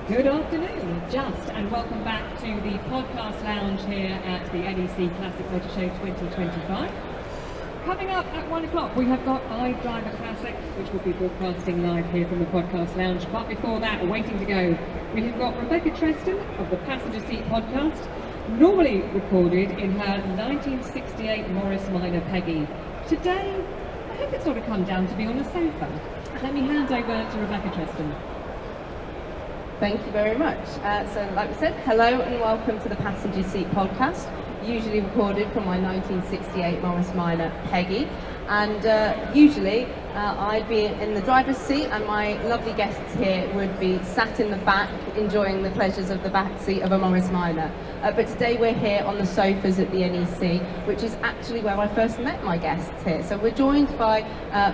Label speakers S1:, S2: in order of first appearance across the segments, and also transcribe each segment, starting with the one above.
S1: Good afternoon, and welcome back to the podcast lounge here at the NEC Classic Motor Show 2025. Coming up at 1 o'clock, we have got iDriver Classic, which will be broadcasting live here from the podcast lounge. But before that, waiting to go, we have got Rebecca Treston of the Passenger Seat podcast, normally recorded in her 1968 Morris Minor Peggy. Today, I hope it's not a come down to be on a sofa. Let me hand over to Rebecca Treston.
S2: Thank you very much. So like we said, hello and welcome to the Passenger Seat podcast, usually recorded from my 1968 Morris Minor Peggy. And usually I'd be in the driver's seat and my lovely guests here would be sat in the back enjoying the pleasures of the back seat of a Morris Minor. But today we're here on the sofas at the NEC, which is actually where I first met my guests here. So we're joined by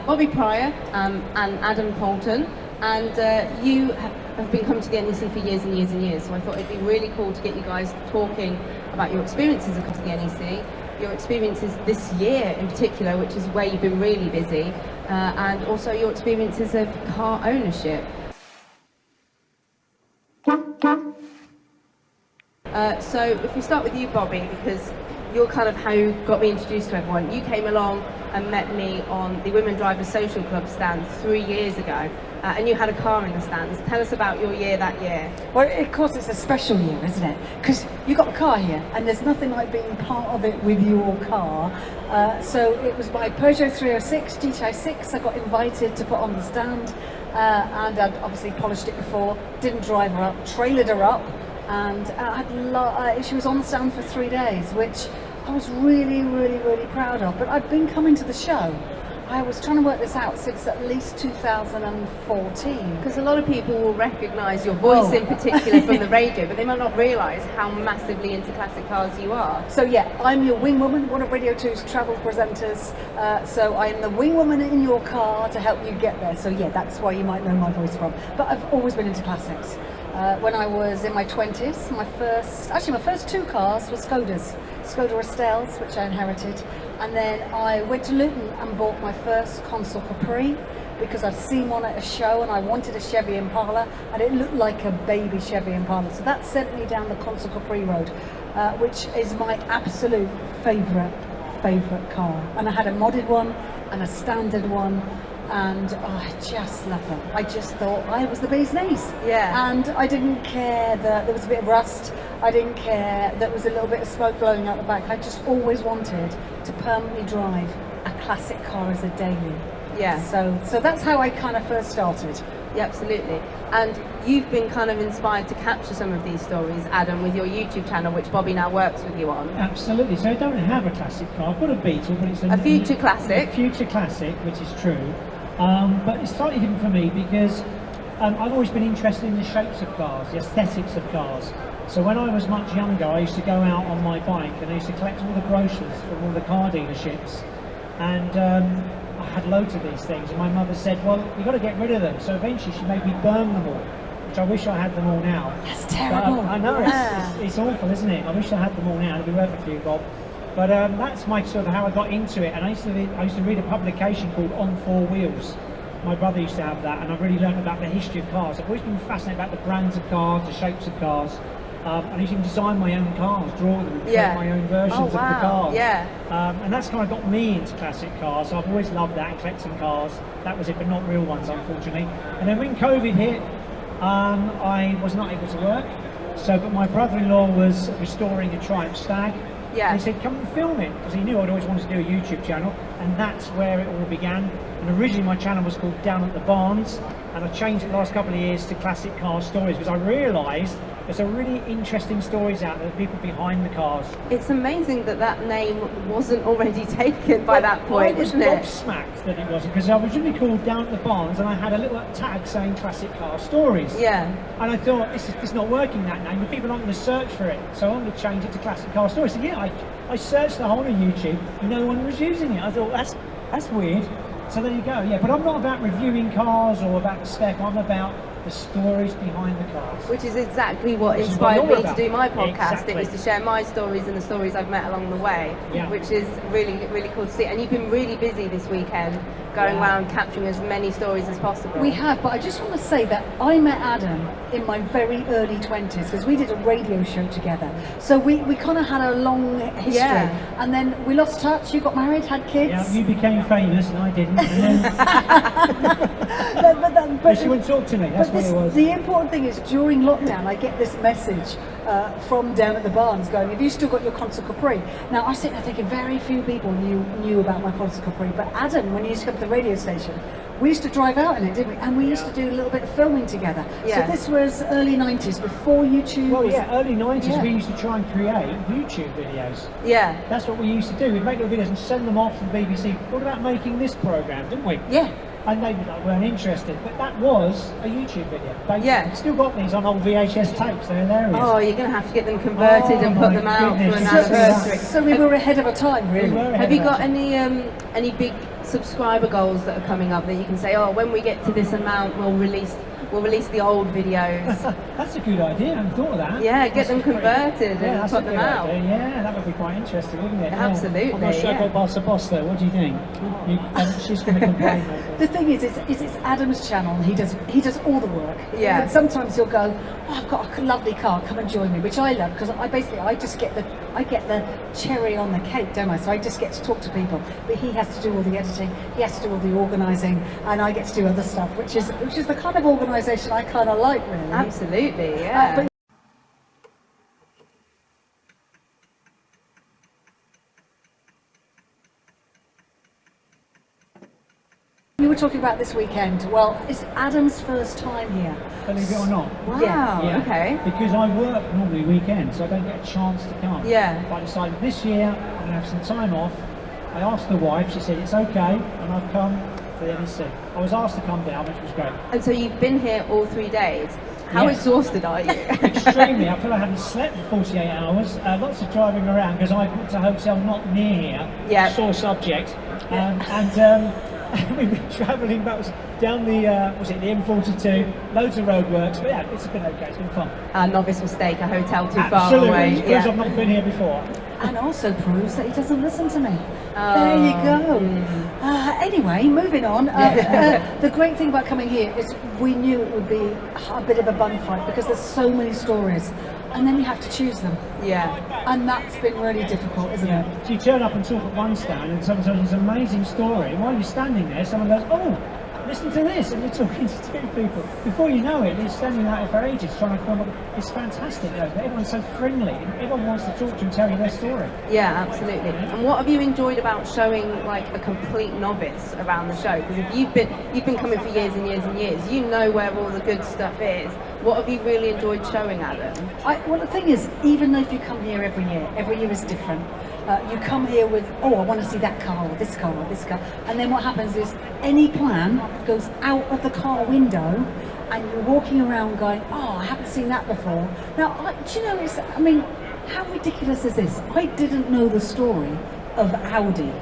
S2: Bobbie Pryor and Adam Poulton. And you have been coming to the NEC for years and years and years, so I thought it'd be really cool to get you guys talking about your experiences of coming to the NEC, your experiences this year in particular, which is where you've been really busy, and also your experiences of car ownership. So if we start with you, Bobbie, because you're kind of how you got me introduced to everyone. You came along and met me on the Women Drivers Social Club stand 3 years ago, and you had a car in the stands. Tell us about your year that year.
S3: Well, of course it's a special year, isn't it? Because you got a car here, and there's nothing like being part of it with your car. So it was my Peugeot 306 GTI 6 I got invited to put on the stand, and I'd obviously polished it before, didn't drive her up, trailered her up, and she was on the stand for 3 days, which I was really, really, really proud of. But I'd been coming to the show. I was trying to work this out since at least 2014.
S2: Because a lot of people will recognise your voice in particular from the radio, but they might not realise how massively into classic cars you are.
S3: So yeah, I'm your wing woman, one of Radio 2's travel presenters. So I'm the wing woman in your car to help you get there. So yeah, that's why you might know my voice from. But I've always been into classics. When I was in my 20s, my first two cars were Skodas. Skoda Estelles, which I inherited, and then I went to Luton and bought my first Consul Capri because I'd seen one at a show and I wanted a Chevy Impala, and it looked like a baby Chevy Impala, so that sent me down the Consul Capri road, which is my absolute favourite car. And I had a modded one and a standard one, and I just love them. I just thought I was the bee's knees.
S2: Yeah.
S3: And I didn't care that there was a bit of rust. I didn't care that there was a little bit of smoke blowing out the back. I just always wanted to permanently drive a classic car as a daily.
S2: Yeah.
S3: So that's how I kind of first started.
S2: Yeah, absolutely. And you've been kind of inspired to capture some of these stories, Adam, with your YouTube channel, which Bobbie now works with you on.
S4: Absolutely. So I don't have a classic car. I've got a Beetle, but it's
S2: a future classic.
S4: A future classic, which is true. But it's slightly different for me because I've always been interested in the shapes of cars, the aesthetics of cars. So when I was much younger, I used to go out on my bike and I used to collect all the brochures from all the car dealerships. And I had loads of these things, and my mother said, well, you've got to get rid of them. So eventually she made me burn them all, which I wish I had them all now.
S3: That's terrible.
S4: But, I know, it's awful, isn't it? I wish I had them all now. It'd be worth a few bob. But that's my sort of how I got into it. And I used to read a publication called On Four Wheels. My brother used to have that, and I really learned about the history of cars. I've always been fascinated about the brands of cars, the shapes of cars. And I used to design my own cars, draw them, and create my own versions of the cars.
S2: Yeah.
S4: And that's kind of got me into classic cars. So I've always loved that, and collecting cars. That was it, but not real ones, unfortunately. And then when COVID hit, I was not able to work. But my brother-in-law was restoring a Triumph Stag.
S2: Yeah.
S4: And he said, come and film it, because he knew I'd always wanted to do a YouTube channel, and that's where it all began. And originally my channel was called Down at the Barns, and I changed it the last couple of years to Classic Car Stories, because I realised there's some really interesting stories out there, the people behind the cars.
S2: It's amazing that that name wasn't already taken by that point, isn't it?
S4: I was gobsmacked that it wasn't, because I was really called Down at the Barns, and I had a little tag saying Classic Car Stories.
S2: Yeah.
S4: And I thought, it's not working, that name, but people aren't going to search for it, so I'm going to change it to Classic Car Stories. So yeah, I searched the whole of YouTube, no one was using it. I thought, that's weird. So there you go, yeah. But I'm not about reviewing cars or about the spec, I'm about the stories behind the cars.
S2: Which is exactly what
S4: Which is
S2: inspired
S4: what you're
S2: me to
S4: about.
S2: do my podcast.
S4: Exactly.
S2: It was to share my stories and the stories I've met along the way,
S4: Yeah.
S2: which is really, really cool to see. And you've been really busy this weekend, going around capturing as many stories as possible.
S3: We have, but I just want to say that I met Adam in my very early 20s because we did a radio show together. So we kind of had a long history.
S2: Yeah.
S3: And then we lost touch, you got married, had kids.
S4: Yeah, you became famous and I didn't. And then
S3: but
S4: she wouldn't talk to me. That's what it was.
S3: The important thing is during lockdown I get this message from down at the barns going, have you still got your Consul Capri? Now I sit there thinking very few people knew about my Consul Capri, but Adam, when he used to come to the radio station, we used to drive out in it, didn't we? And we used to do a little bit of filming together.
S2: Yeah.
S3: So this was early 90s, before YouTube
S4: Well,
S3: was...
S4: yeah, early 90s
S3: Yeah.
S4: we used to try and create YouTube videos.
S2: Yeah.
S4: That's what we used to do. We'd make little videos and send them off to the BBC. What about making this programme, didn't we?
S3: Yeah.
S4: And they weren't interested, but that was a YouTube video. Basically.
S2: Yeah.
S4: Still got these on old VHS tapes, they're hilarious.
S2: Oh, you're going to have to get them converted and put
S4: my
S2: them out for an
S4: goodness.
S2: anniversary.
S3: So we were ahead of our time, really.
S4: We were ahead
S2: Have you
S4: of our
S2: got
S4: time.
S2: any big subscriber goals that are coming up that you can say, oh, when we get to this amount, we'll release the old videos?
S4: That's a good idea, I hadn't thought of that.
S2: Yeah, get
S4: That's
S2: them
S4: great.
S2: converted
S4: Yeah,
S2: and
S4: that's
S2: put
S4: a
S2: them
S4: good
S2: out.
S4: idea. Yeah, that would be quite interesting, wouldn't it? Yeah.
S2: Absolutely,
S4: I'm not sure
S2: yeah.
S4: I go boss to boss though, what do you think? She's going to complain.
S3: The thing is, it's Adam's channel. He does all the work.
S2: Yeah.
S3: And sometimes he'll go, oh, I've got a lovely car, come and join me, which I love because I just get the cherry on the cake, don't I? So I just get to talk to people. But he has to do all the editing, he has to do all the organising, and I get to do other stuff, which is the kind of organisation I kind of like, really.
S2: Absolutely, yeah.
S3: But you were talking about this weekend. Well, it's Adam's first time here.
S4: Believe it or not.
S2: Wow,
S3: Yeah.
S2: okay.
S4: Because I work normally weekends, so I don't get a chance to come.
S2: Yeah.
S4: But I decided this year I'm going to have some time off. I asked the wife, she said it's okay, and I've come for the NEC. I was asked to come down, which was great.
S2: And so you've been here all 3 days. How
S4: Yes.
S2: exhausted are you?
S4: Extremely. I feel like I haven't slept for 48 hours. Lots of driving around because I booked a hotel not near here.
S2: Yeah.
S4: Sore subject. We've been travelling back down the the M42. Loads of roadworks, but yeah, it's been okay. It's been fun.
S2: A novice mistake, a hotel too far
S4: Absolutely.
S2: away.
S4: Because
S2: Yeah.
S4: I've not been here before.
S3: And also proves that he doesn't listen to me.
S2: Oh.
S3: There you go. Anyway, moving on. The great thing about coming here is we knew it would be a bit of a bun fight because there's so many stories, and then you have to choose them,
S2: Yeah.
S3: and that's been really difficult, isn't it?
S4: So you turn up and talk at one stand and someone tells you an amazing story, and while you're standing there someone goes, oh, listen to this, and you're talking to two people. Before you know it, you're standing out for ages trying to film it. It's fantastic though, everyone's so friendly, and everyone wants to talk to you and tell you their story.
S2: Yeah, absolutely. And what have you enjoyed about showing like a complete novice around the show? Because if you've been coming for years and years and years, you know where all the good stuff is. What have you really enjoyed showing, Adam?
S3: Well, the thing is, even if you come here every year is different. You come here with, oh, I want to see that car or this car or this car, and then what happens is any plan goes out of the car window, and you're walking around going, oh, I haven't seen that before. Now, do you know, how ridiculous is this? I didn't know the story of Audi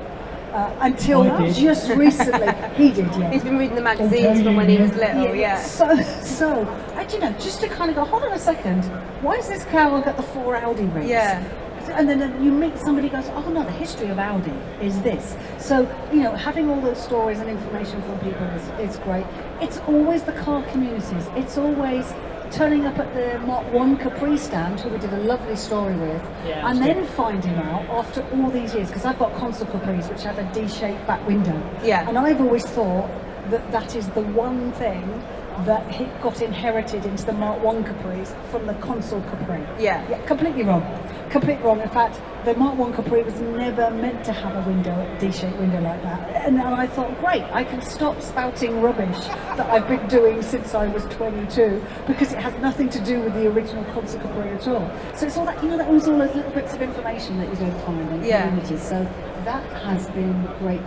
S3: until
S4: I did.
S3: just recently. He did, yeah.
S2: He's been reading the magazines from when he was little, yeah.
S3: So, and you know, just to kind of go, hold on a second, why is this car got the 4 Audi rigs?
S2: Yeah.
S3: And then you meet somebody who goes, oh no, the history of Audi is this. So, you know, having all those stories and information from people is great. It's always the car communities. It's always turning up at the Mark 1 Capri stand, who we did a lovely story with,
S4: Yeah,
S3: and
S4: that's
S3: then finding out after all these years, because I've got Consul Capris which have a D-shaped back window.
S2: Yeah.
S3: And I've always thought that is the one thing that got inherited into the Mark 1 Capris from the Consul Capri.
S2: Yeah.
S3: Completely wrong. Completely wrong. In fact, the Mark 1 Capri was never meant to have a window, a D-shaped window like that. And I thought, great, I can stop spouting rubbish that I've been doing since I was 22, because it has nothing to do with the original Consul Capri at all. So it's all that, you know, that was all those little bits of information that you don't find in communities. So that has been great,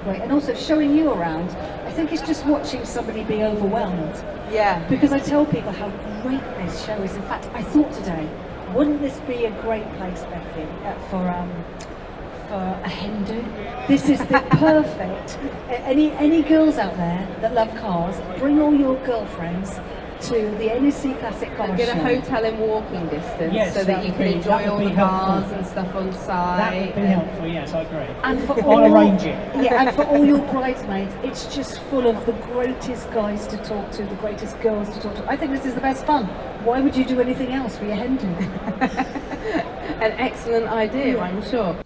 S3: great. And also showing you around, I think it's just watching somebody be overwhelmed.
S2: Yeah.
S3: Because I tell people how great this show is. In fact, I thought today, wouldn't this be a great place, Becky, for a hen do. This is the perfect. Any girls out there that love cars, bring all your girlfriends to the NEC Classic Motor Show.
S2: Get a hotel in walking distance,
S4: Yes,
S2: so that you can enjoy all the bars and stuff on site.
S4: That would be helpful, yes, I agree.
S3: And for
S4: I'll arrange it.
S3: Yeah, and for all your bridesmaids, it's just full of the greatest guys to talk to, the greatest girls to talk to. I think this is the best fun. Why would you do anything else for your hen do?
S2: An excellent idea, I'm sure.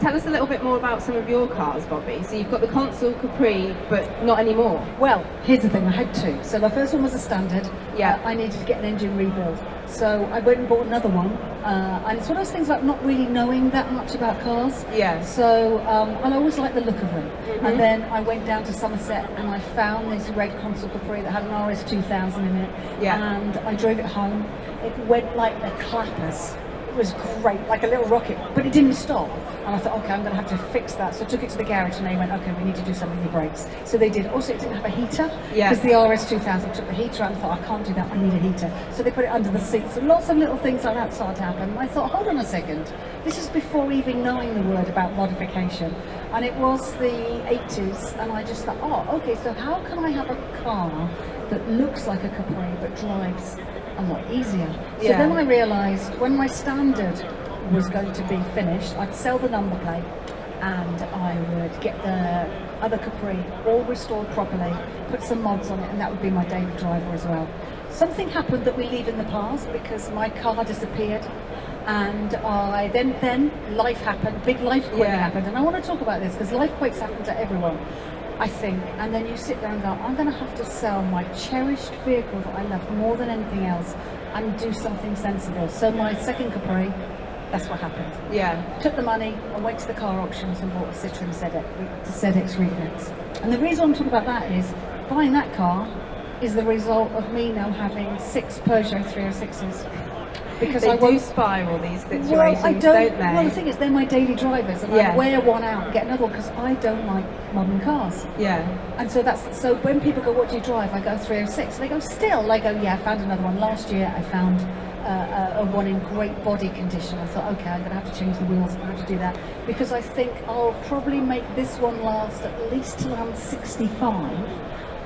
S2: Tell us a little bit more about some of your cars, Bobbie. So you've got the Consul Capri, but not anymore.
S3: Well, here's the thing, I had two. So my first one was a standard.
S2: Yeah.
S3: I needed to get an engine rebuild. So I went and bought another one. And it's one of those things like not really knowing that much about cars.
S2: Yeah.
S3: So I always liked the look of them. And then I went down to Somerset and I found this red Consul Capri that had an RS 2000 in it.
S2: Yeah.
S3: And I drove it home. It went like the clappers. It was great, like a little rocket, but it didn't stop. And I thought, okay, I'm going to have to fix that. So I took it to the garage and they went, okay, we need to do something with the brakes. So they did. Also, it didn't have a heater, because the RS 2000 took the heater out and thought, I can't do that, I need a heater. So they put it under the seat. So lots of little things like that started to happen. And I thought, hold on a second. This is before even knowing the word about modification. And it was the 80s, and I just thought, oh, okay, so how can I have a car that looks like a Capri but drives a lot easier? So then I realised when my standard was going to be finished, I'd sell the number plate and I would get the other Capri all restored properly, put some mods on it, and that would be my daily driver as well. Something happened that we leave in the past because my car disappeared, and I then life happened, big life quake happened, and I want to talk about this because life quakes happen to everyone, I think. And then you sit there and go, I'm going to have to sell my cherished vehicle that I love more than anything else and do something sensible. So my second Capri, that's what happened.
S2: Yeah.
S3: Took the money and went to the car auctions and bought a Citroen ZX Reflex. And the reason I'm talking about that is buying that car is the result of me now having 6 Peugeot 306s. Because
S2: they
S3: I
S2: do spiral these situations, don't they?
S3: Well, the thing is, they're my daily drivers, and I wear one out and get another one because I don't like modern cars.
S2: Yeah.
S3: And so so when people go, what do you drive? I go 306. And they go, still? I go, yeah, I found another one. Last year I found a one in great body condition. I thought, okay, I'm going to have to change the wheels, I'm going to have to do that. Because I think I'll probably make this one last at least till I'm 65.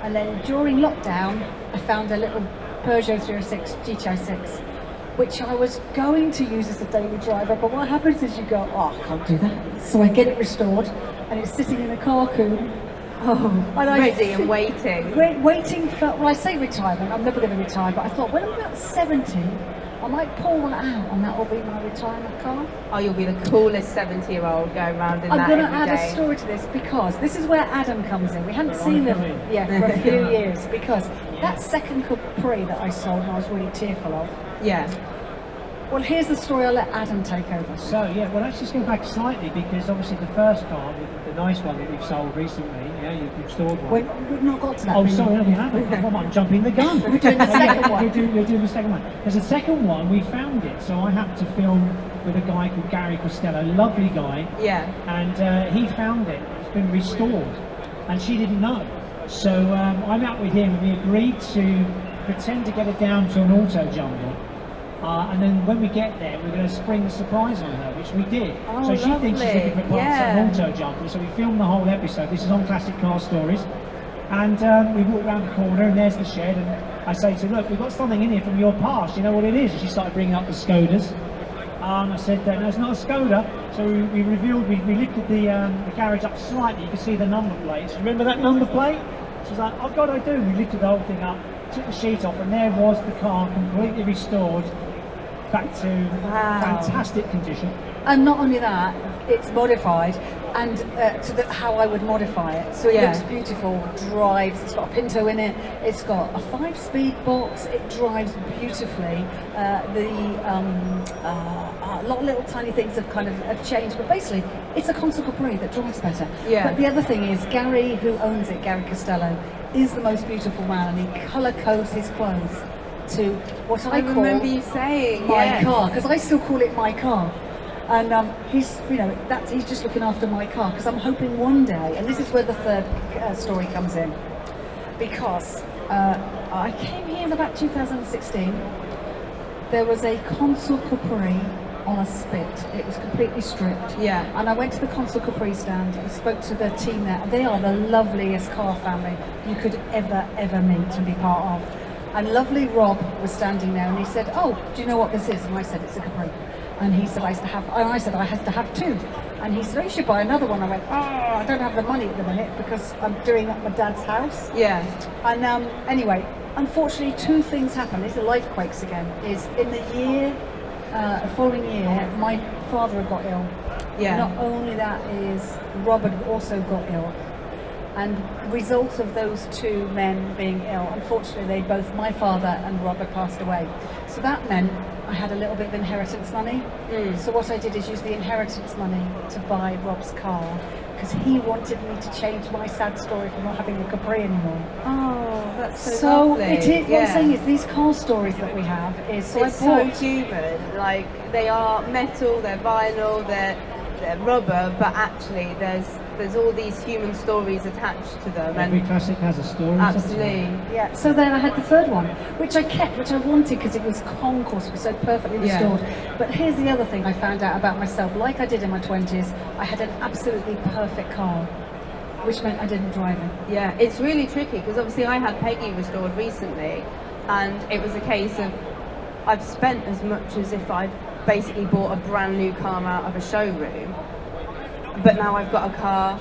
S3: And then during lockdown, I found a little Peugeot 306 GTI6, which I was going to use as a daily driver, but what happens is you go, oh, I can't do that. So I get it restored, and it's sitting in a car coon.
S2: Ready and waiting.
S3: Waiting for, well, I say retirement, I'm never going to retire, but I thought when I'm about 70, I might pull that out, and that will be my retirement car.
S2: Oh, you'll be the coolest 70-year-old going around in
S3: I'm
S2: that
S3: going to
S2: every
S3: add
S2: day.
S3: a story to this because this is where Adam comes in. We hadn't seen him for a few years because that second Capri that I sold and I was really tearful of.
S2: Yeah.
S3: Well, here's the story. I'll let Adam take over.
S4: So yeah, well let's just go back slightly because obviously the first car, the nice one that we've sold recently, you've restored one.
S3: We've not got to that.
S4: Oh, sorry, no, we haven't. Well, I'm jumping the gun.
S3: We're doing the second one.
S4: You're doing the second one. There's a second one, we found it, so I happened to film with a guy called Gary Costello, lovely guy.
S2: Yeah.
S4: And he found it. It's been restored, and she didn't know. So I'm out with him, and we agreed to pretend to get it down to an auto jumble. And then when we get there, we're going to spring a surprise on her, which we did.
S2: Oh,
S4: so she thinks she's looking for parts
S2: yeah.
S4: of an auto jumper. So we filmed the whole episode. This is on Classic Car Stories. And we walked around the corner, and there's the shed. And I say to her, look, we've got something in here from your past. You know what it is? And she started bringing up the Skodas. I said, no, it's not a Skoda. So we revealed, we lifted the garage up slightly. You can see the number plates. Remember that number plate? She's like, oh God, I do. We lifted the whole thing up, took the sheet off, and there was the car completely restored. Back to fantastic condition.
S3: And not only that, it's modified and to how I would modify it. So it looks beautiful, drives, it's got a Pinto in it, it's got a 5-speed box, it drives beautifully. A lot of little tiny things have changed, but basically it's a Consul Capri that drives better.
S2: Yeah.
S3: But the other thing is, Gary, who owns it, Gary Costello, is the most beautiful man, and he colour codes his clothes to what I call
S2: remember you saying
S3: my car, because I still call it my car. And he's just looking after my car, because I'm hoping one day, and this is where the third story comes in, because I came here in about 2016. there was a Consul Capri on a spit. It was completely stripped.
S2: Yeah.
S3: And I went to the Consul Capri stand and spoke to the team there. They are the loveliest car family you could ever meet and be part of. And lovely Rob was standing there and he said, "Oh, do you know what this is?" And I said, "It's a Capri." And he said, "I used to have," and I said, "I had to have two." And he said, "Oh, you should buy another one." I went, "Oh, I don't have the money at the minute because I'm doing up my dad's house."
S2: Yeah.
S3: And anyway, unfortunately, two things happened. These are life quakes again. Is in the year, the following year, my father had got ill.
S2: Yeah.
S3: Not only that is Robert also got ill. And result of those two men being ill, unfortunately, my father and Robert passed away. So that meant I had a little bit of inheritance money. So what I did is use the inheritance money to buy Rob's car because he wanted me to change my sad story from not having a Capri anymore.
S2: Oh, that's so lovely.
S3: It is. What I'm saying is these car stories that we have is
S2: it's so human. Like they are metal, they're vinyl, they're rubber, but actually there's all these human stories attached to them.
S4: Every classic has a story.
S2: Absolutely.
S3: Yeah. So then I had the third one, which I kept, which I wanted because it was concourse, it was so perfectly restored. But here's the other thing I found out about myself. Like I did in my 20s, I had an absolutely perfect car, which meant I didn't drive it.
S2: Yeah, it's really tricky because obviously I had Peggy restored recently, and it was a case of I've spent as much as if I'd basically bought a brand new car out of a showroom. But now I've got a car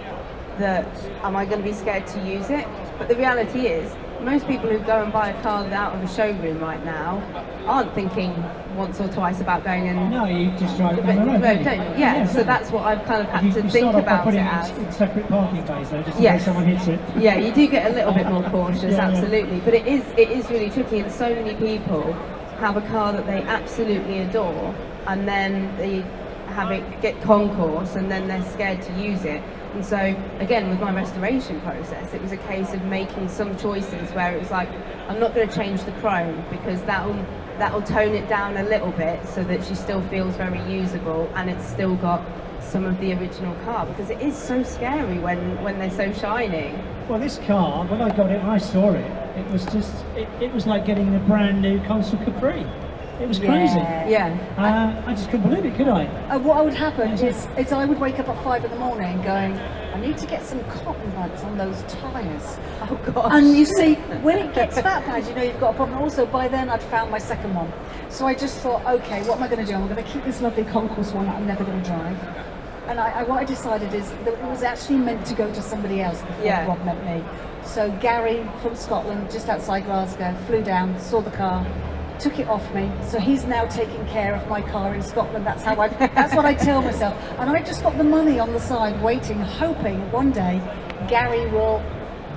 S2: that, am I going to be scared to use it? But the reality is, most people who go and buy a car out of a showroom right now aren't thinking once or twice about going and...
S4: No, you just drive it down the road, don't you?
S2: Yeah, so that's what I've kind of had to think about it as.
S4: In separate parking bays though, just in case someone hits it.
S2: Yeah, you do get a little bit more cautious, absolutely. But it is really tricky, and so many people have a car that they absolutely adore, and then they have it get concourse and then they're scared to use it. And so again, with my restoration process, it was a case of making some choices where it was like, I'm not going to change the chrome because that'll tone it down a little bit so that she still feels very usable and it's still got some of the original car, because it is so scary when they're so shiny.
S4: Well, this car, when I got it, when I saw it, it was just it was like getting a brand new Consul Capri. It was crazy.
S2: Yeah.
S4: I just couldn't believe it, could I?
S3: What would happen is I would wake up at 5 in the morning going, I need to get some cotton buds on those tyres.
S2: Oh gosh.
S3: And you see, when it gets that bad, you know you've got a problem. Also, by then I'd found my second one. So I just thought, okay, what am I going to do? I'm going to keep this lovely concourse one that I'm never going to drive. And what I decided is that it was actually meant to go to somebody else before Rob met me. So Gary from Scotland, just outside Glasgow, flew down, saw the car, took it off me, so he's now taking care of my car in Scotland. That's what I tell myself. And I just got the money on the side, waiting, hoping one day Gary will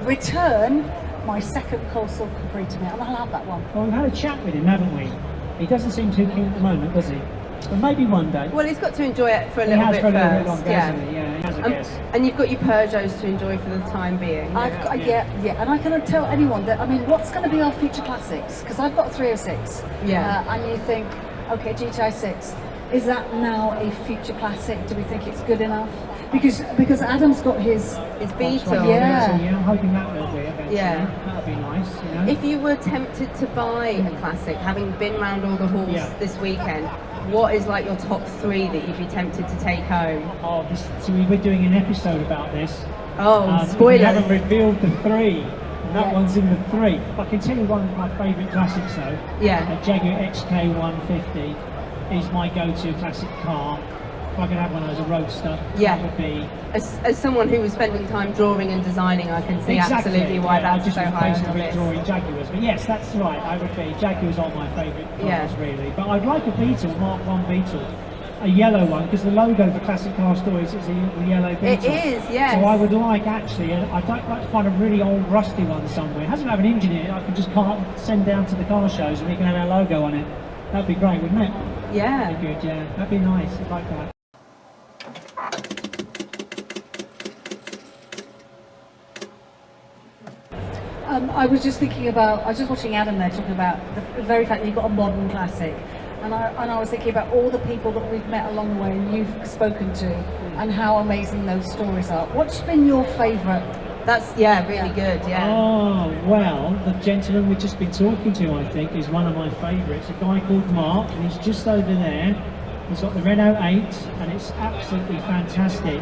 S3: return my second Consul Capri to me, and I'll have that one.
S4: Well, we've had a chat with him, haven't we? He doesn't seem too keen at the moment, does he? But maybe one day.
S2: Well, he's got to enjoy it for a little bit first.
S4: Longer, hasn't he? Yeah, he has, I guess.
S2: And you've got your Peugeots to enjoy for the time being.
S3: And I can tell anyone that, I mean, what's going to be our future classics? Because I've got a 306. And you think, okay, GTI 6, is that now a future classic? Do we think it's good enough? Because Adam's got his
S2: Beetle.
S4: I'm hoping that will be eventually.
S2: Yeah.
S4: That'll be nice, you know.
S2: If you were tempted to buy a classic, having been round all the halls this weekend, what is like your top 3 that you'd be tempted to take home?
S4: So we're doing an episode about this.
S2: Spoilers.
S4: We haven't revealed the 3. And that one's in the 3. I can tell you one of my favourite classics though.
S2: Yeah.
S4: A Jaguar XK150 is my go-to classic car. If I could have one as a roadster, that would be...
S2: As someone who was spending time drawing and designing, I can see absolutely why that's so high on the list.
S4: Drawing Jaguars, but yes, that's right. I would be Jaguars are my favourite cars, really. But I'd like a Beetle, Mark 1 Beetle, a yellow one, because the logo for Classic Car Stories is a yellow Beetle.
S2: It is, yes.
S4: So I would like actually, I'd like to find a really old rusty one somewhere. It doesn't have an engine in it. I could just send down to the car shows and we can have our logo on it. That'd be great, wouldn't it?
S2: Yeah.
S4: That'd be good. Yeah, that'd be nice. I'd like that.
S3: I was just watching Adam there talking about the very fact that you've got a modern classic. And I was thinking about all the people that we've met along the way and you've spoken to and how amazing those stories are. What's been your favourite
S2: That's really good. Yeah.
S4: Oh, well, the gentleman we've just been talking to, I think, is one of my favourites, a guy called Mark, and he's just over there. He's got the Renault 8, and it's absolutely fantastic.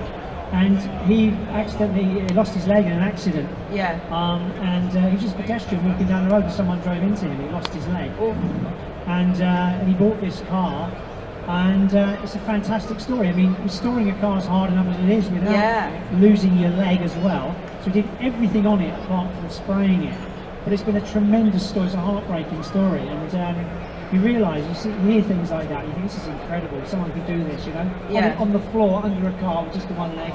S4: And he accidentally lost his leg in an accident.
S2: Yeah.
S4: And he was just a pedestrian walking down the road, and someone drove into him. He lost his leg.
S2: Ooh.
S4: And he bought this car. And it's a fantastic story. I mean, restoring a car is hard enough as it is without losing your leg as well. So we did everything on it apart from spraying it. But it's been a tremendous story. It's a heartbreaking story. And you realise, you hear things like that, you think this is incredible. Someone could do this, you know?
S2: Yeah.
S4: On the floor, under a car with just the one leg,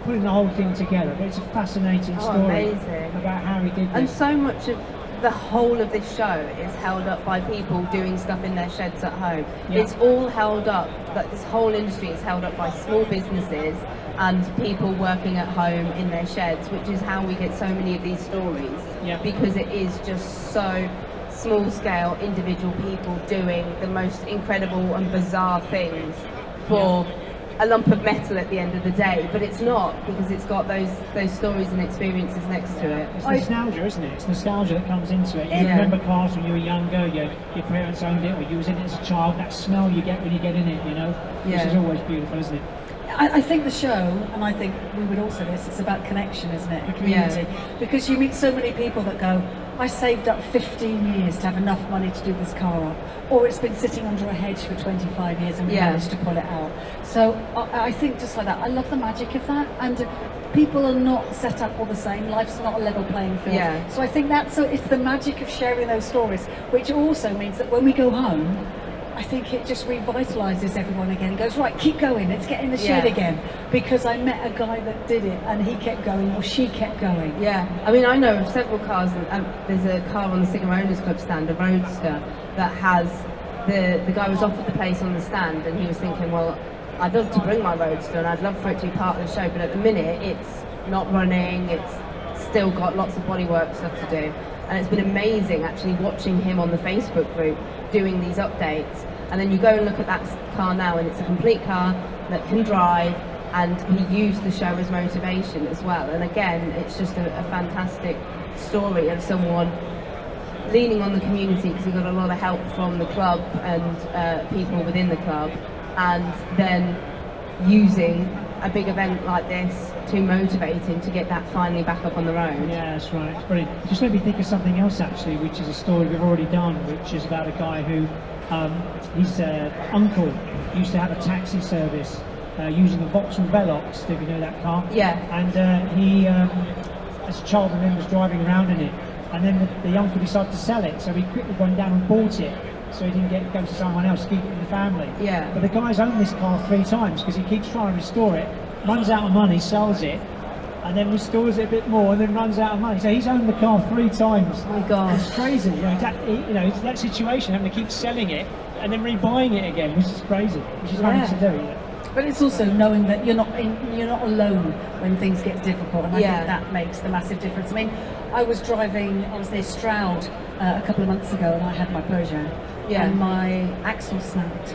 S4: putting the whole thing together. But it's a fascinating story about how he did this.
S2: And so much of the whole of this show is held up by people doing stuff in their sheds at home.
S4: Yeah.
S2: It's all held up, like this whole industry is held up by small businesses and people working at home in their sheds, which is how we get so many of these stories.
S4: Yeah.
S2: Because it is just so small scale individual people doing the most incredible and bizarre things for a lump of metal at the end of the day, but it's not, because it's got those stories and experiences next to it.
S4: It's nostalgia, isn't it? It's nostalgia that comes into it. You remember cars when you were younger, your parents owned it, or you was in it as a child, that smell you get when you get in it, you know? Which is always beautiful, isn't it?
S3: I think the show, and I think we would also this, it's about connection, isn't it? A community. Because you meet so many people that go, I saved up 15 years to have enough money to do this car up, or it's been sitting under a hedge for 25 years and we managed to pull it out. So I think just like that, I love the magic of that, and people are not set up all the same, life's not a level playing field. So I think it's the magic of sharing those stories, which also means that when we go home, I think it just revitalises everyone again. It goes, right, keep going, let's get in the shed again. Because I met a guy that did it and he kept going, or she kept going.
S2: Yeah, I mean, I know of several cars, and there's a car on the Singer Owners Club stand, a Roadster, that has, the guy was offered the place on the stand and he was thinking, well, I'd love to bring my Roadster and I'd love for it to be part of the show, but at the minute it's not running, it's still got lots of bodywork stuff to do. And it's been amazing actually watching him on the Facebook group doing these updates. And then you go and look at that car now and it's a complete car that can drive, and he used the show as motivation as well. And again, it's just a fantastic story of someone leaning on the community, because he got a lot of help from the club and people within the club, and then using a big event like this to motivate him to get that finally back up on the road.
S4: Yeah, that's right. It's brilliant. Just made me think of something else actually, which is a story we've already done, which is about a guy who, his uncle used to have a taxi service using a Vauxhall Velox, if you know that car.
S2: Yeah.
S4: And he, as a child, remembers driving around in it. And then the uncle decided to sell it, so he quickly went down and bought it, so he didn't go to someone else, keep it in the family.
S2: Yeah.
S4: But the guy's owned this car 3 times because he keeps trying to restore it, runs out of money, sells it, and then restores it a bit more, and then runs out of money. So he's owned the car 3 times.
S2: Oh my gosh.
S4: It's crazy. It's that situation, having to keep selling it and then rebuying it again, which is crazy, which is hard to do. You know?
S3: But it's also knowing that you're not alone when things get difficult, and I think that makes the massive difference. I mean, I was near Stroud a couple of months ago, and I had my Peugeot, and my axle snapped,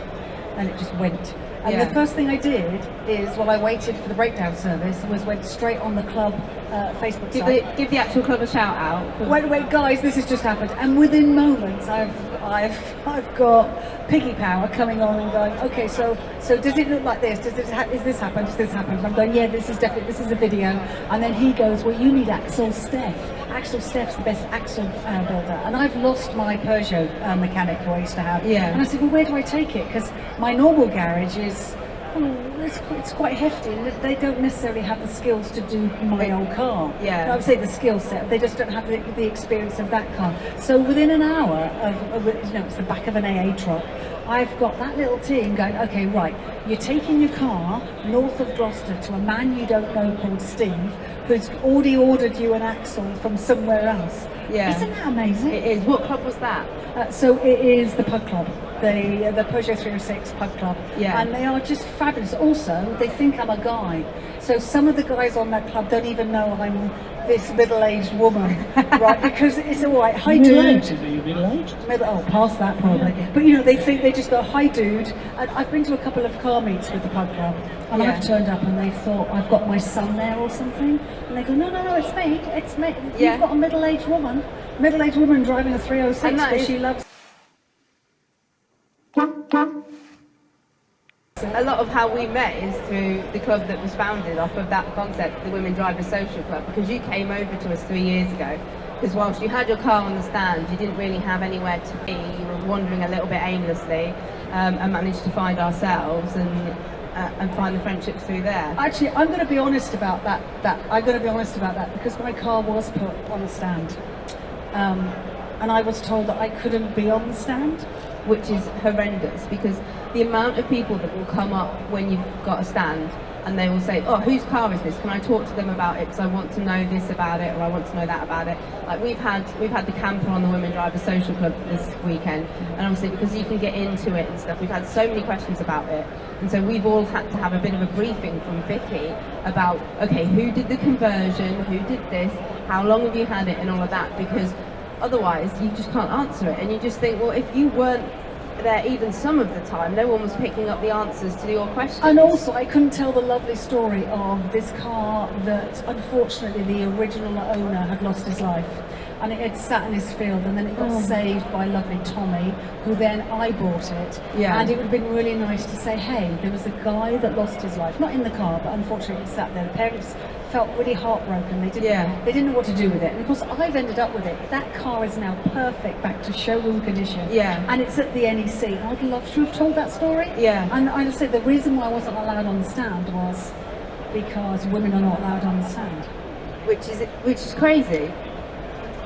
S3: and it just went. And the first thing I did is, while I waited for the breakdown service, went straight on the club Facebook site.
S2: Give the actual club a shout out.
S3: Wait, guys, this has just happened. And within moments, I've got Piggy Power coming on and going, okay, so does it look like this? Is this happen? Does this happen? And I'm going, yeah, this is a video. And then he goes, well, you need Axel Steff. Axel Steff's the best axle builder. And I've lost my Peugeot mechanic who I used to have.
S2: Yeah.
S3: And I said, well, where do I take it? Because my normal garage is, it's quite hefty, and they don't necessarily have the skills to do my old car.
S2: Yeah.
S3: I would say the skill set, they just don't have the experience of that car. So within an hour of it's the back of an AA truck, I've got that little team going, okay, right, you're taking your car north of Gloucester to a man you don't know called Steve, who's already ordered you an axle from somewhere else.
S2: Yeah.
S3: Isn't that amazing?
S2: It is. What club was that?
S3: So it is the Pug Club. the Peugeot 306 Pub Club,
S2: Yeah.
S3: and they are just fabulous. Also, they think I'm a guy, so some of the guys on that club don't even know I'm this middle-aged woman, right? Because it's all right, hi
S4: Middle-aged,
S3: dude.
S4: are you middle-aged?
S3: Oh, past that probably.
S4: Yeah.
S3: But you know, they think they just go, hi dude. And I've been to a couple of car meets with the Pub Club, and
S2: Yeah.
S3: I've turned up and they thought I've got my son there or something. And they go, no, it's me, it's me.
S2: Yeah.
S3: You've got a middle-aged woman driving a 306
S2: And that
S3: because
S2: is-
S3: she loves.
S2: A lot of how we met is through the club that was founded off of that concept, the Women Drivers Social Club, because you came over to us 3 years ago. Because whilst you had your car on the stand, you didn't really have anywhere to be. You were wandering a little bit aimlessly, and managed to find ourselves and find the friendships through there.
S3: Actually, I'm going to be honest about that. I'm going to be honest about that because my car was put on a stand, and I was told that I couldn't be on the stand.
S2: Which is horrendous, because the amount of people that will come up when you've got a stand and they will say, oh, whose car is this? Can I talk to them about it because I want to know this about it, or I want to know that about it. Like we've had the camper on the Women Drivers Social Club this weekend, and obviously because you can get into it and stuff, we've had so many questions about it, and so we've all had to have a bit of a briefing from Vicky about, okay, who did the conversion, who did this, how long have you had it, and all of that, because otherwise you just can't answer it, and you just think, well, if you weren't there even some of the time, no one was picking up the answers to your questions.
S3: And also, I couldn't tell the lovely story of this car that unfortunately the original owner had lost his life, and it had sat in his field, and then it got saved by lovely Tommy, who then I bought it.
S2: Yeah.
S3: And it would have been really nice to say, hey, there was a guy that lost his life, not in the car, but unfortunately it sat there. The parents felt really heartbroken. They didn't know what to do with it. And of course, I've ended up with it. That car is now perfect, back to showroom condition.
S2: Yeah.
S3: And it's at the NEC. I'd love to have told that story.
S2: Yeah.
S3: And I just say the reason why I wasn't allowed on the stand was because women are not allowed on the stand.
S2: Which is crazy.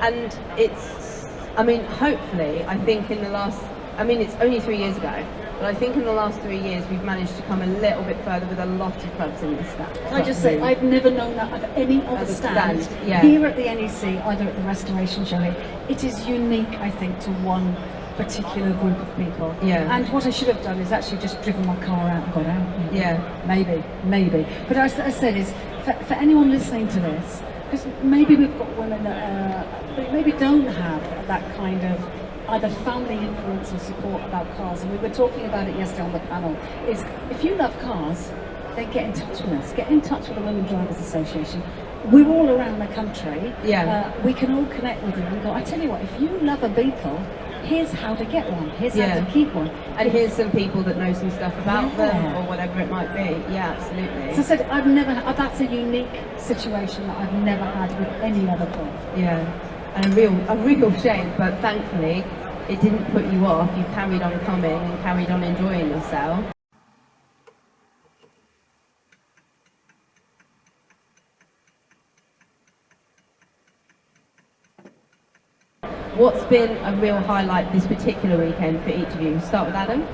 S2: And it's, I mean, hopefully, I think in the last, I mean, it's only 3 years ago, but I think in the last 3 years we've managed to come a little bit further with a lot of clubs in this stand.
S3: Can I just say, I've never known that of any other
S2: Other
S3: stand.
S2: stand, yeah.
S3: Here at the NEC, either at the restoration show here, it is unique, I think, to one particular group of people.
S2: Yeah.
S3: And what I should have done is actually just driven my car out and got out.
S2: Yeah.
S3: Maybe. But as I said, is for anyone listening to this, because maybe we've got women that maybe don't have that kind of either family influence or support about cars, and we were talking about it yesterday on the panel, is if you love cars, then get in touch with us. Get in touch with the Women Drivers Association. We're all around the country.
S2: Yeah.
S3: We can all connect with you and go, I tell you what, if you love a Beetle, here's how to get one, here's how to keep one.
S2: And here's some people that know some stuff about them,
S3: Yeah.
S2: or whatever it might be. Yeah, absolutely.
S3: As I said, that's a unique situation that I've never had with any other club.
S2: Yeah, and a real shame, but thankfully it didn't put you off. You carried on coming and carried on enjoying yourself. What's been a real highlight this particular weekend for each of you? Start with Adam.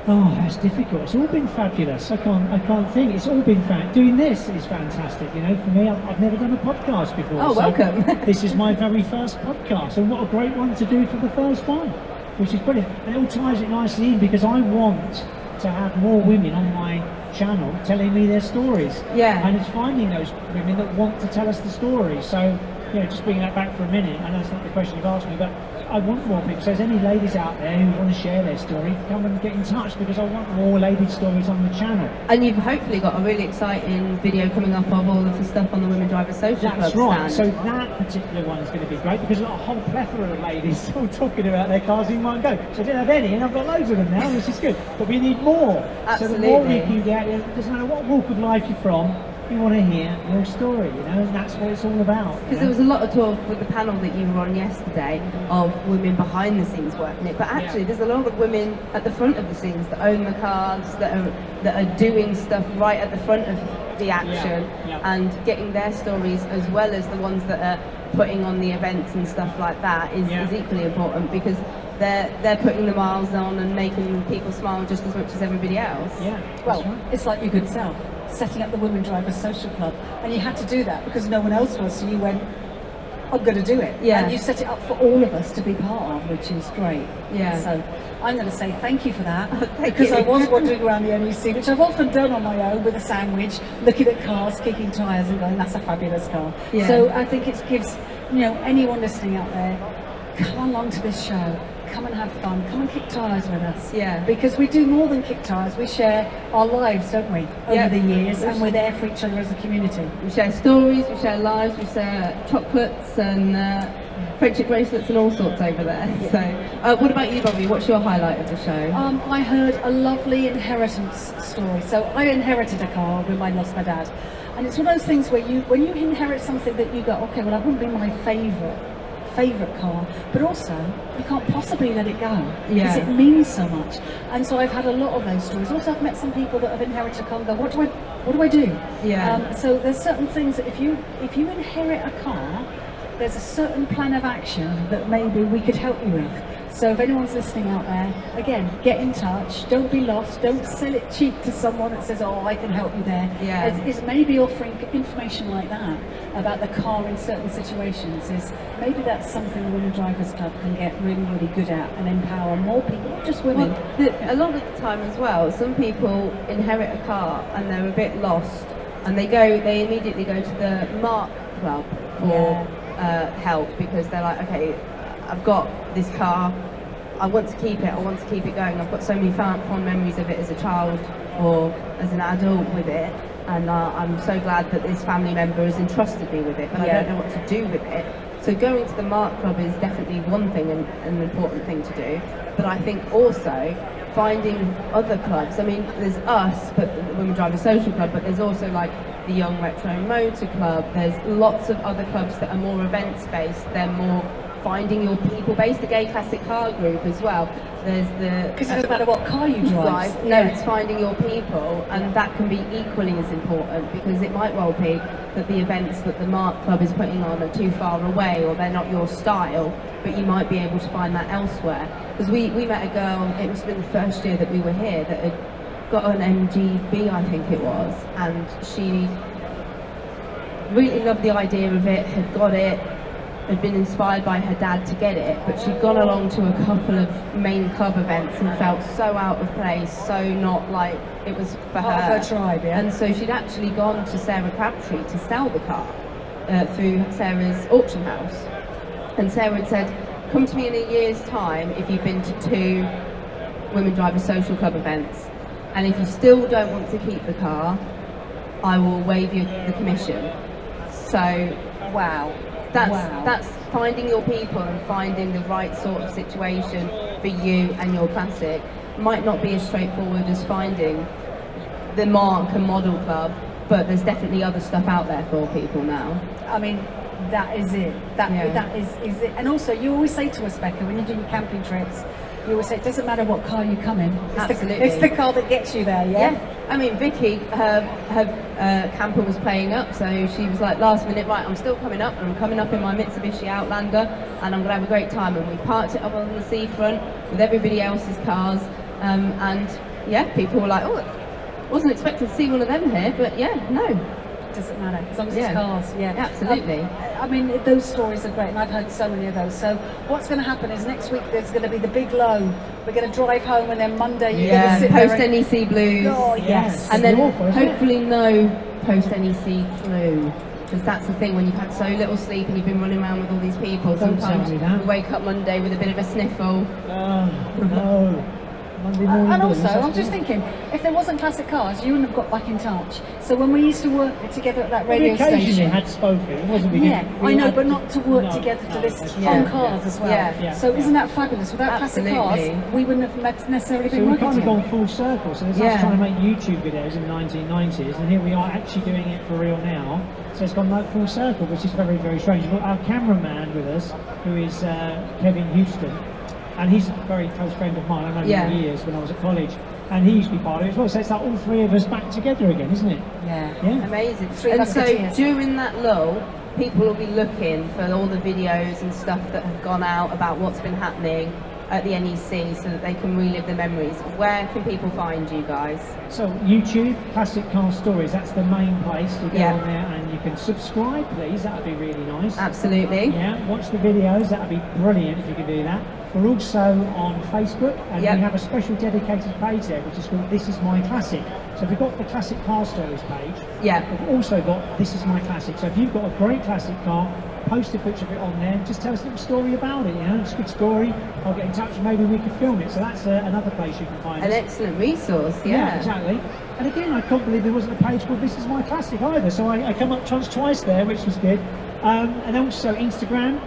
S4: Oh, that's difficult. It's all been fabulous. I can't think. It's all been doing this is fantastic. You know, for me, I've never done a podcast before.
S2: Oh, welcome.
S4: This is my very first podcast, and what a great one to do for the first one, which is brilliant. And it all ties it nicely in because I want to have more women on my channel telling me their stories.
S2: Yeah.
S4: And it's finding those women that want to tell us the stories. So, you know, just bringing that back for a minute, I know it's not the question you've asked me, but I want more people. So, if there's any ladies out there who want to share their story, come and get in touch because I want more ladies' stories on the channel.
S2: And you've hopefully got a really exciting video coming up of all of the stuff on the Women Drivers Social Club
S4: That's right.
S2: stand.
S4: So that particular one is going to be great because I've got a whole plethora of ladies all talking about their cars in one go. So I didn't have any, and I've got loads of them now, which is good. But we need more.
S2: Absolutely.
S4: So the more we can get, it doesn't matter what walk of life you're from, we want to hear your story, you know, and that's what it's all about.
S2: Because there was a lot of talk with the panel that you were on yesterday of women behind the scenes working it, but actually there's a lot of women at the front of the scenes that own the cars, that are doing stuff right at the front of the action and getting their stories, as well as the ones that are putting on the events and stuff like that is equally important, because they're putting the miles on and making people smile just as much as everybody else.
S4: Yeah.
S3: Well, it's like your good self, setting up the Women Drivers Social Club, and you had to do that because no one else was, so you went, I'm going to do it.
S2: Yeah.
S3: And you set it up for all of us to be part of, which is great.
S2: Yeah.
S3: So I'm going to say thank you for that,
S2: Thank
S3: because
S2: you.
S3: I was wandering around the NEC, which I've often done on my own with a sandwich, looking at cars, kicking tyres and going, that's a fabulous car.
S2: Yeah.
S3: So I think it gives, anyone listening out there, come along to this show. Come and have fun. Come and kick tyres with us.
S2: Yeah.
S3: Because we do more than kick tyres. We share our lives, don't we, over
S2: Yeah.
S3: the years, and we're there for each other as a community.
S2: We share stories, we share lives, we share chocolates and friendship bracelets and all sorts over there. So, what about you, Bobbie? What's your highlight of the show?
S3: I heard a lovely inheritance story. So I inherited a car when I lost my dad, and it's one of those things where when you inherit something that you go, okay, well, that wouldn't be my favourite car, but also you can't possibly let it go because
S2: Yeah.
S3: it means so much. And so I've had a lot of those stories. Also, I've met some people that have inherited a car and go, what do I do?
S2: Yeah.
S3: So there's certain things that if you inherit a car, there's a certain plan of action that maybe we could help you with. So if anyone's listening out there, again, get in touch. Don't be lost. Don't sell it cheap to someone that says, "Oh, I can help you there."
S2: Yeah.
S3: It's maybe offering information like that about the car in certain situations. Is maybe that's something the Women Drivers Club can get really, really good at and empower more people, not just women.
S2: Well, a lot of the time as well, some people inherit a car and they're a bit lost, and they immediately go to the Mark Club for help, because they're like, okay, I've got this car, I want to keep it, I want to keep it going. I've got so many fond memories of it as a child or as an adult with it, and I'm so glad that this family member has entrusted me with it, but I don't know what to do with it. So going to the Mark Club is definitely one thing and an important thing to do, but I think also finding other clubs. I mean, there's us, but the Women Driver Social Club, but there's also like the Young Retro Motor Club. There's lots of other clubs that are more events based. They're more finding your people based. The Gay Classic Car Group as well. There's the
S3: Because it doesn't matter what car you drive.
S2: No, it's finding your people, and that can be equally as important, because it might well be that the events that the Mark Club is putting on are too far away or they're not your style, but you might be able to find that elsewhere. Because we met a girl, it must have been the first year that we were here, that had got an MGB, I think it was, and she really loved the idea of it, had got it, had been inspired by her dad to get it, but she'd gone along to a couple of main club events and felt so out of place, so not like it was for
S3: Part
S2: her.
S3: of her tribe, yeah.
S2: And so she'd actually gone to Sarah Crabtree to sell the car through Sarah's auction house. And Sarah had said, come to me in a year's time if you've been to 2 Women Driver Social Club events, and if you still don't want to keep the car, I will waive you the commission. So
S3: Wow.
S2: that's finding your people and finding the right sort of situation for you and your classic. Might not be as straightforward as finding the Mark and Model Club, but there's definitely other stuff out there for people now.
S3: I mean, that is it. That is it. And also, you always say to us, Becca, when you do your camping trips, you always say it doesn't matter what car you come in.
S2: Absolutely.
S3: It's the car that gets you there, yeah?
S2: I mean, Vicky, her camper was playing up, so she was like, last minute, right, I'm still coming up, and I'm coming up in my Mitsubishi Outlander, and I'm going to have a great time. And we parked it up on the seafront with everybody else's cars, and yeah, people were like, oh, wasn't expecting to see one of them here, but yeah, no.
S3: Doesn't matter, as long as it's cars, yeah.
S2: Absolutely.
S3: I mean, those stories are great, and I've heard so many of those. So what's going to happen is next week there's going to be the big low. We're going to drive home, and then Monday you're going to sit there
S2: post NEC blues.
S3: Oh, yes.
S2: And then
S4: Awful, isn't it?
S2: hopefully no post NEC flu. Because that's the thing, when you've had so little sleep and you've been running around with all these people,
S4: Don't
S2: sometimes
S4: tell me that.
S2: you wake up Monday with a bit of a sniffle.
S4: No. Monday morning
S3: And
S4: blues,
S3: also,
S4: that's
S3: I'm just
S4: good.
S3: thinking, if there wasn't Classic Cars, you wouldn't have got back in touch. So when we used to work together at that
S4: Well, we
S3: radio
S4: occasionally
S3: station,
S4: had spoken, it wasn't we
S3: yeah,
S4: didn't- we
S3: I know,
S4: had-
S3: but not to work
S4: No,
S3: together to
S4: no,
S3: list
S4: that's
S3: on
S2: right.
S3: cars as well.
S2: Yeah.
S3: So isn't that fabulous? Without Classic
S2: Absolutely.
S3: Cars, we wouldn't have necessarily
S4: So
S3: been
S4: we've
S3: working
S4: kind of
S3: together.
S4: gone full circle. So there's
S2: Yeah.
S4: us trying to make YouTube videos in the 1990s, and here we are actually doing it for real now. So it's gone like full circle, which is very, very strange. We've got our cameraman with us, who is Kevin Houston, and he's a very close friend of mine. I know him
S2: Yeah.
S4: for years when I was at college, and he used to be part of it as well. So it's like all 3 of us back together again, isn't it?
S3: Yeah.
S4: Yeah.
S2: Amazing.
S3: Three
S2: And so
S3: Musketeers.
S2: during that lull, people will be looking for all the videos and stuff that have gone out about what's been happening. at the NEC so that they can relive the memories, where can people find you guys?
S4: So YouTube, Classic Car Stories, that's the main place to go on there, and you can subscribe, please, that would be really nice.
S2: Absolutely.
S4: Yeah, watch the videos, that would be brilliant if you could do that. We're also on Facebook, and we have a special dedicated page there which is called This Is My Classic. So we've got the Classic Car Stories page, we've also got This Is My Classic. So if you've got a great classic car, post a picture of it on there and just tell us a little story about it, you know, it's a good story, I'll get in touch and maybe we can film it. So that's another place you can find us.
S2: An excellent resource,
S4: Yeah, exactly. And again, I can't believe there wasn't a page called This Is My Classic either, so I come up twice there, which was good. And also Instagram,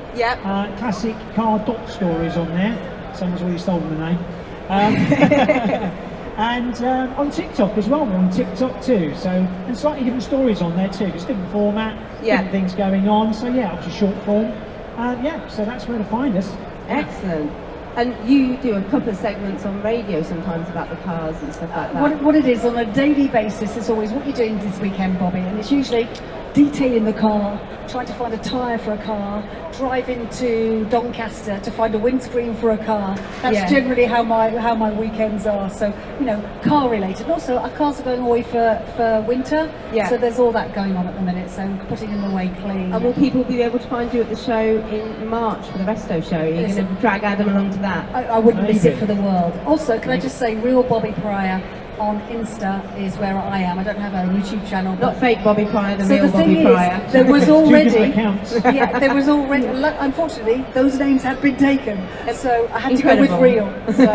S4: Classic Car Stories on there. Someone's already stolen the name. And on TikTok as well, we're on TikTok too, so, and slightly different stories on there too, just different format, different things going on, so yeah, obviously short form, so that's where to find us.
S2: Excellent. And you do a couple of segments on radio sometimes about the cars and stuff like that.
S3: What it is on a daily basis is always what you're doing this weekend, Bobbie, and it's usually detailing the car, trying to find a tyre for a car, driving to Doncaster to find a windscreen for a car. That's generally how my weekends are. So, you know, car related. And also our cars are going away for winter, so there's all that going on at the minute, so putting them away clean.
S2: And will people be able to find you at the show in March for the Resto show? Are you going to drag Adam along to that?
S3: I wouldn't miss it for the world. Also, can I just say, Real Bobbie Pryor on Insta is where I am. I don't have a YouTube channel.
S2: Not fake Bobbie Pryor, the
S3: so
S2: real
S3: the thing
S2: Bobbie Pryor.
S3: Is, there was already,
S4: there
S3: was already. Unfortunately, those names had been taken, so I had
S2: Incredible.
S3: to go with real. So,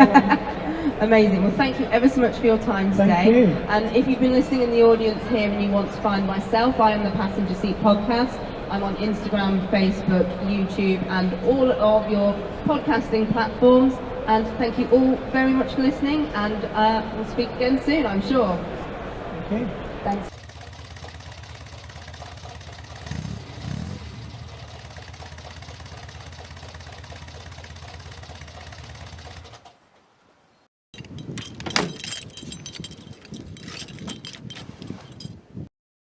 S2: amazing. Well, thank you ever so much for your time today.
S4: Thank you.
S2: And if you've been listening in the audience here and you want to find myself, I am the Passenger Seat Podcast. I'm on Instagram, Facebook, YouTube, and all of your podcasting platforms. And thank you all very much for listening, and we'll speak again soon, I'm sure.
S4: Okay.
S3: Thanks.